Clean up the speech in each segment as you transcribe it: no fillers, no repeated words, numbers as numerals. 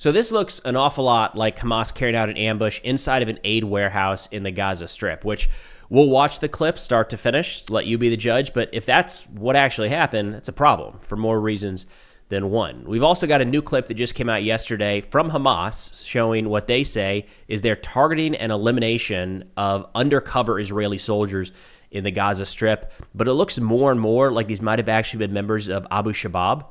So this looks an awful lot like Hamas carrying out an ambush inside of an aid warehouse in the Gaza Strip, which we'll watch the clip start to finish, let you be the judge. But if that's what actually happened, it's a problem for more reasons than one. We've also got a new clip that just came out yesterday from Hamas showing what they say is their targeting and elimination of undercover Israeli soldiers in the Gaza Strip. But it looks more and more like these might have actually been members of Abu Shabaab,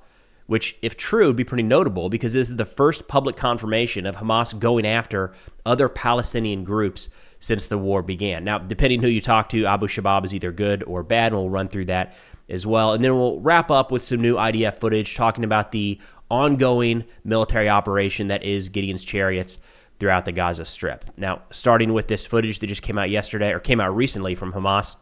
which, if true, would be pretty notable because this is the first public confirmation of Hamas going after other Palestinian groups since the war began. Now, depending who you talk to, Abu Shabaab is either good or bad, and we'll run through that as well. And then we'll wrap up with some new IDF footage talking about the ongoing military operation that is Gideon's Chariots throughout the Gaza Strip. Now, starting with this footage that just came out yesterday, or came out recently from Hamas.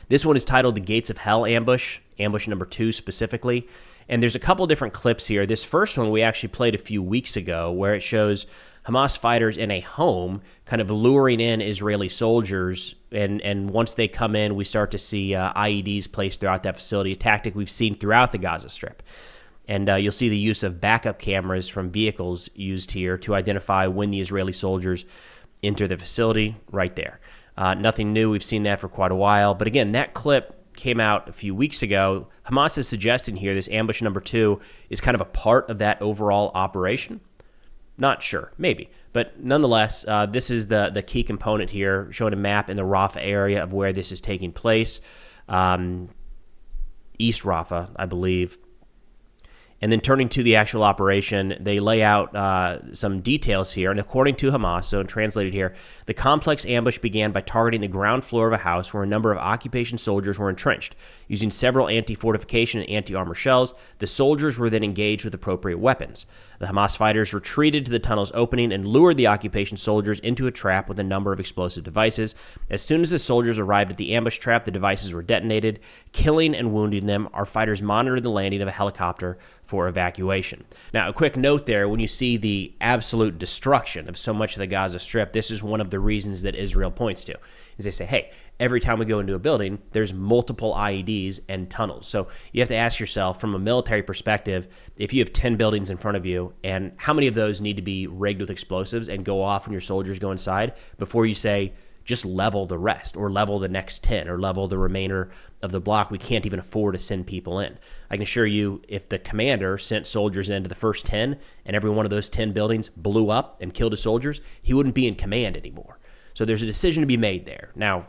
This one is titled The Gates of Hell Ambush, ambush number 2 specifically. And there's a couple different clips here. This first one we actually played a few weeks ago where it shows Hamas fighters in a home kind of luring in Israeli soldiers. And once they come in, we start to see IEDs placed throughout that facility, a tactic we've seen throughout the Gaza Strip. And you'll see the use of backup cameras from vehicles used here to identify when the Israeli soldiers enter the facility right there. Nothing new. We've seen that for quite a while. But again, that clip came out a few weeks ago. Hamas is suggesting here this ambush number 2 is kind of a part of that overall operation. Not sure, maybe. But nonetheless, this is the key component here, showing a map in the Rafah area of where this is taking place. East Rafah, I believe. And then turning to the actual operation, they lay out some details here. And according to Hamas, so translated here, the complex ambush began by targeting the ground floor of a house where a number of occupation soldiers were entrenched. Using several anti-fortification and anti-armor shells, the soldiers were then engaged with appropriate weapons. The Hamas fighters retreated to the tunnel's opening and lured the occupation soldiers into a trap with a number of explosive devices. As soon as the soldiers arrived at the ambush trap, the devices were detonated, killing and wounding them. Our fighters monitored the landing of a helicopter for evacuation. Now, a quick note there, when you see the absolute destruction of so much of the Gaza Strip, this is one of the reasons that Israel points to, is they say, hey, every time we go into a building, there's multiple IEDs and tunnels. So you have to ask yourself, from a military perspective, if you have 10 buildings in front of you, and how many of those need to be rigged with explosives and go off when your soldiers go inside before you say, just level the rest, or level the next 10, or level the remainder of the block. We can't even afford to send people in. I can assure you, if the commander sent soldiers into the first 10, and every one of those 10 buildings blew up and killed his soldiers, he wouldn't be in command anymore. So there's a decision to be made there. Now,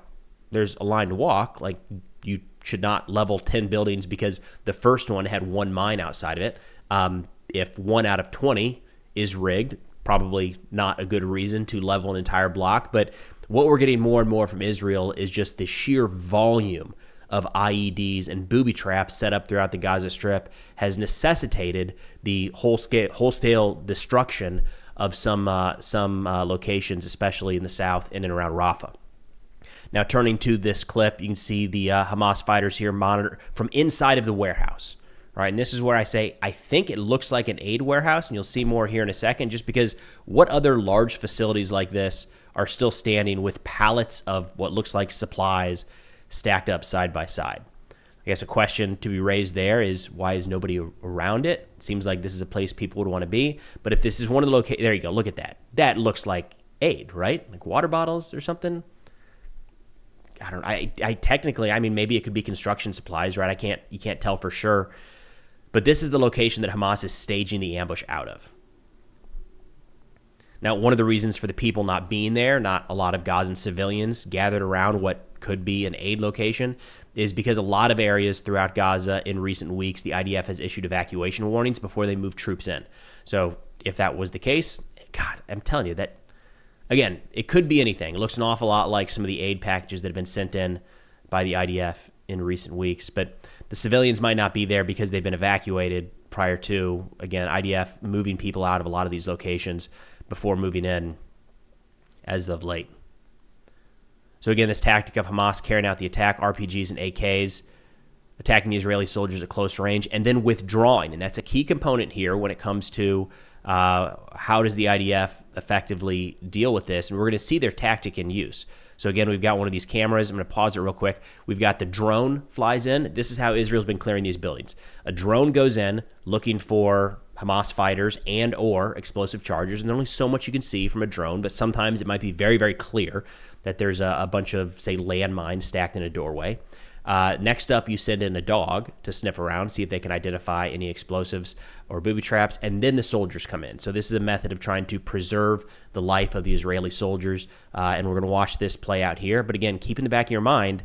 there's a line to walk. Like, you should not level 10 buildings because the first one had one mine outside of it. If 1 out of 20 is rigged, probably not a good reason to level an entire block. But what we're getting more and more from Israel is just the sheer volume of IEDs and booby traps set up throughout the Gaza Strip has necessitated the wholesale destruction of some locations, especially in the south and around Rafah. Now, turning to this clip, you can see the Hamas fighters here monitor from inside of the warehouse. Right, and this is where I say I think it looks like an aid warehouse, and you'll see more here in a second, just because what other large facilities like this are still standing with pallets of what looks like supplies stacked up side by side? I guess a question to be raised there is, why is nobody around it? It seems like this is a place people would want to be. But if this is one of the locations, there you go, look at that. That looks like aid, right? Like water bottles or something. I don't know. I technically, I mean, maybe it could be construction supplies, right? You can't tell for sure. But this is the location that Hamas is staging the ambush out of. Now, one of the reasons for the people not being there, not a lot of Gazan civilians gathered around what could be an aid location, is because a lot of areas throughout Gaza in recent weeks, the IDF has issued evacuation warnings before they move troops in. So if that was the case, God, I'm telling you that, again, it could be anything. It looks an awful lot like some of the aid packages that have been sent in by the IDF in recent weeks. But the civilians might not be there because they've been evacuated prior to, again, IDF moving people out of a lot of these locations before moving in as of late. So again, this tactic of Hamas carrying out the attack, RPGs and AKs, attacking the Israeli soldiers at close range, and then withdrawing. And that's a key component here when it comes to how does the IDF effectively deal with this. And we're going to see their tactic in use. So again, we've got one of these cameras. I'm going to pause it real quick. We've got the drone flies in. This is how Israel's been clearing these buildings. A drone goes in looking for Hamas fighters and or explosive charges. And there's only so much you can see from a drone, but sometimes it might be very, very clear that there's a bunch of, say, landmines stacked in a doorway. Next up, you send in a dog to sniff around, see if they can identify any explosives or booby traps, and then the soldiers come in. So this is a method of trying to preserve the life of the Israeli soldiers, and we're going to watch this play out here. But again, keep in the back of your mind,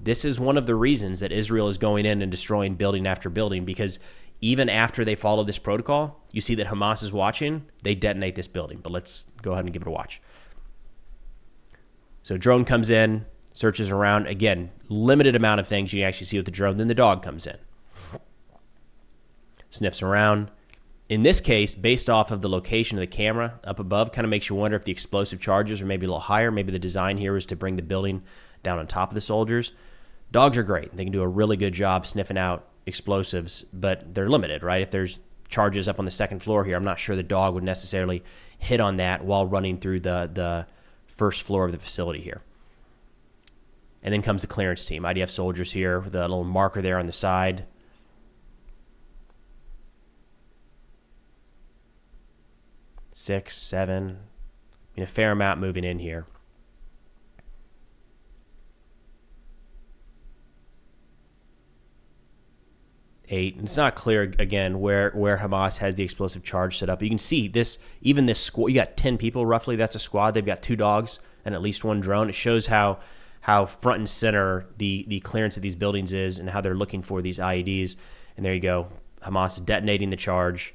this is one of the reasons that Israel is going in and destroying building after building, because even after they follow this protocol, you see that Hamas is watching, they detonate this building. But let's go ahead and give it a watch. So drone comes in, searches around. Again, limited amount of things you can actually see with the drone. Then the dog comes in, sniffs around. In this case, based off of the location of the camera up above, kind of makes you wonder if the explosive charges are maybe a little higher. Maybe the design here is to bring the building down on top of the soldiers. Dogs are great. They can do a really good job sniffing out explosives, but they're limited, right? If there's charges up on the second floor here, I'm not sure the dog would necessarily hit on that while running through the first floor of the facility here. And then comes the clearance team. IDF soldiers here with a little marker there on the side. Six, seven, a fair amount moving in here. 8. And it's not clear, again, where Hamas has the explosive charge set up. You can see this, even this squad, you got 10 people roughly. That's a squad. They've got 2 dogs and at least 1 drone. It shows how front and center the clearance of these buildings is and how they're looking for these IEDs. And there you go. Hamas detonating the charge.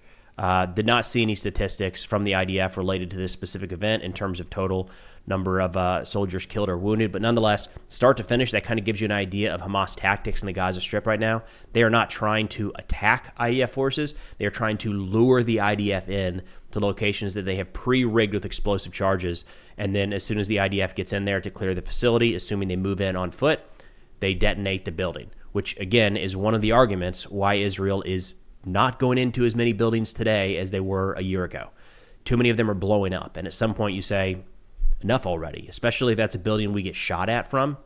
Did not see any statistics from the IDF related to this specific event in terms of total number of soldiers killed or wounded. But nonetheless, start to finish, that kind of gives you an idea of Hamas tactics in the Gaza Strip right now. They are not trying to attack IDF forces. They are trying to lure the IDF in to locations that they have pre-rigged with explosive charges. And then as soon as the IDF gets in there to clear the facility, assuming they move in on foot, they detonate the building, which again is one of the arguments why Israel is not going into as many buildings today as they were a year ago. Too many of them are blowing up. And at some point you say, enough already, especially if that's a building we get shot at from.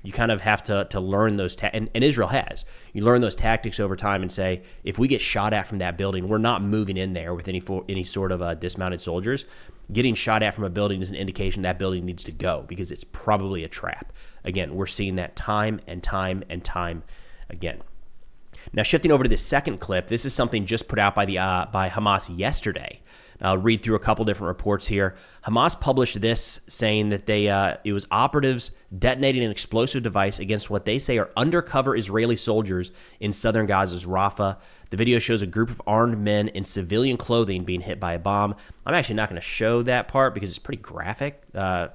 You kind of have to learn those, and Israel has. You learn those tactics over time and say, if we get shot at from that building, we're not moving in there with any sort of dismounted soldiers. Getting shot at from a building is an indication that building needs to go because it's probably a trap. Again, we're seeing that time and time and time again. Now, shifting over to the second clip, this is something just put out by Hamas yesterday. I'll read through a couple different reports here. Hamas published this saying that it was operatives detonating an explosive device against what they say are undercover Israeli soldiers in southern Gaza's Rafah. The video shows a group of armed men in civilian clothing being hit by a bomb. I'm actually not going to show that part because it's pretty graphic. Of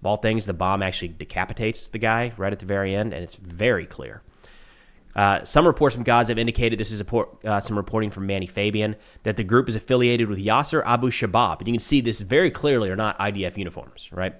all things, the bomb actually decapitates the guy right at the very end, and it's very clear. Some reports from Gaza have indicated, this is some reporting from Manny Fabian, that the group is affiliated with Yasser Abu Shabab. And you can see this very clearly are not IDF uniforms, right?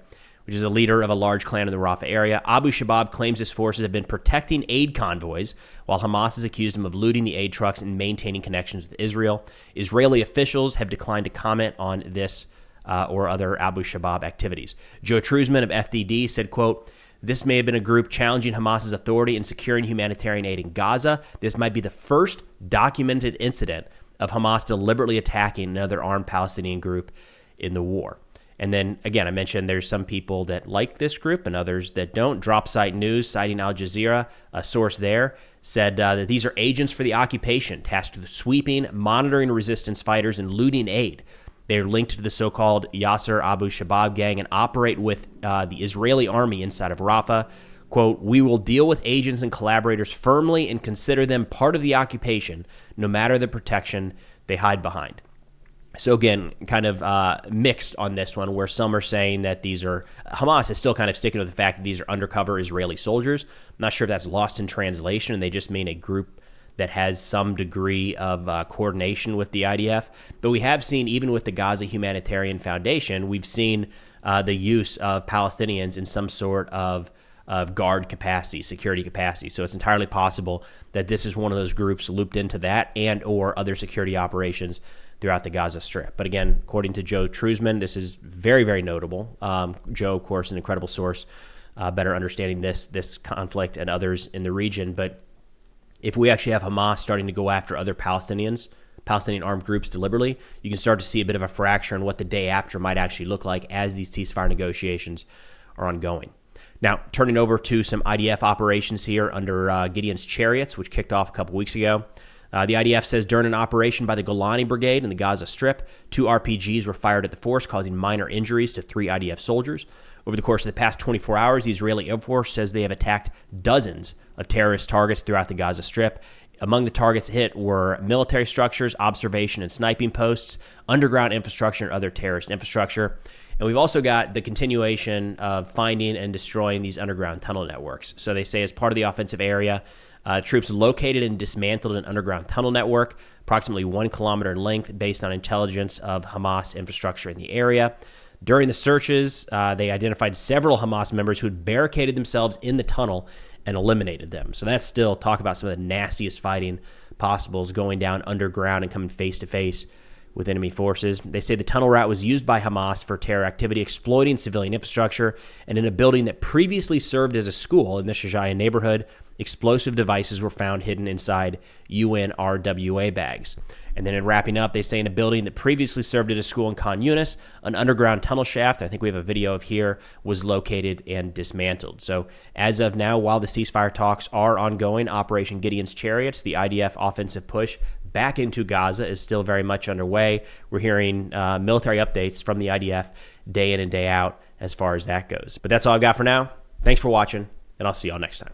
Which is a leader of a large clan in the Rafah area. Abu Shabab claims his forces have been protecting aid convoys, while Hamas has accused him of looting the aid trucks and maintaining connections with Israel. Israeli officials have declined to comment on this or other Abu Shabab activities. Joe Truzman of FDD said, quote, "This may have been a group challenging Hamas's authority in securing humanitarian aid in Gaza. This might be the first documented incident of Hamas deliberately attacking another armed Palestinian group in the war." And then, again, I mentioned there's some people that like this group and others that don't. Drop Site News, citing Al Jazeera, a source there, said that these are agents for the occupation tasked with sweeping, monitoring resistance fighters, and looting aid. They are linked to the so-called Yasser Abu Shabab gang and operate with the Israeli army inside of Rafah. Quote, "We will deal with agents and collaborators firmly and consider them part of the occupation, no matter the protection they hide behind." So again, kind of mixed on this one, where some are saying that these are, Hamas is still kind of sticking with the fact that these are undercover Israeli soldiers. I'm not sure if that's lost in translation and they just mean a group that has some degree of coordination with the IDF. But we have seen, even with the Gaza Humanitarian Foundation, we've seen the use of Palestinians in some sort of guard capacity, security capacity. So it's entirely possible that this is one of those groups looped into that and or other security operations throughout the Gaza Strip. But again, according to Joe Truzman, this is very, very notable. Joe, of course, an incredible source, better understanding this conflict and others in the region. But if we actually have Hamas starting to go after other Palestinians Palestinian armed groups deliberately, you can start to see a bit of a fracture in what the day after might actually look like as these ceasefire negotiations are ongoing. Now, turning over to some IDF operations here under Gideon's Chariots, which kicked off a couple weeks ago. The IDF says during an operation by the Golani Brigade in the Gaza Strip, 2 RPGs were fired at the force, causing minor injuries to 3 IDF soldiers. Over the course of the past 24 hours, the Israeli Air Force says they have attacked dozens of terrorist targets throughout the Gaza Strip. Among the targets hit were military structures, observation and sniping posts, underground infrastructure, and other terrorist infrastructure. And we've also got the continuation of finding and destroying these underground tunnel networks. So they say as part of the offensive area, troops located and dismantled an underground tunnel network, approximately 1 kilometer in length, based on intelligence of Hamas infrastructure in the area. During the searches, they identified several Hamas members who had barricaded themselves in the tunnel and eliminated them. So that's still talk about some of the nastiest fighting possible, is going down underground and coming face to face with enemy forces. They say the tunnel route was used by Hamas for terror activity, exploiting civilian infrastructure, and in a building that previously served as a school in the Shajaya neighborhood, explosive devices were found hidden inside UN RWA bags. And then in wrapping up, they say in a building that previously served as a school in Khan Yunis, an underground tunnel shaft, I think we have a video of here, was located and dismantled. So as of now, while the ceasefire talks are ongoing, Operation Gideon's Chariots, the IDF offensive push back into Gaza, is still very much underway. We're hearing military updates from the IDF day in and day out as far as that goes. But that's all I've got for now. Thanks for watching, and I'll see y'all next time.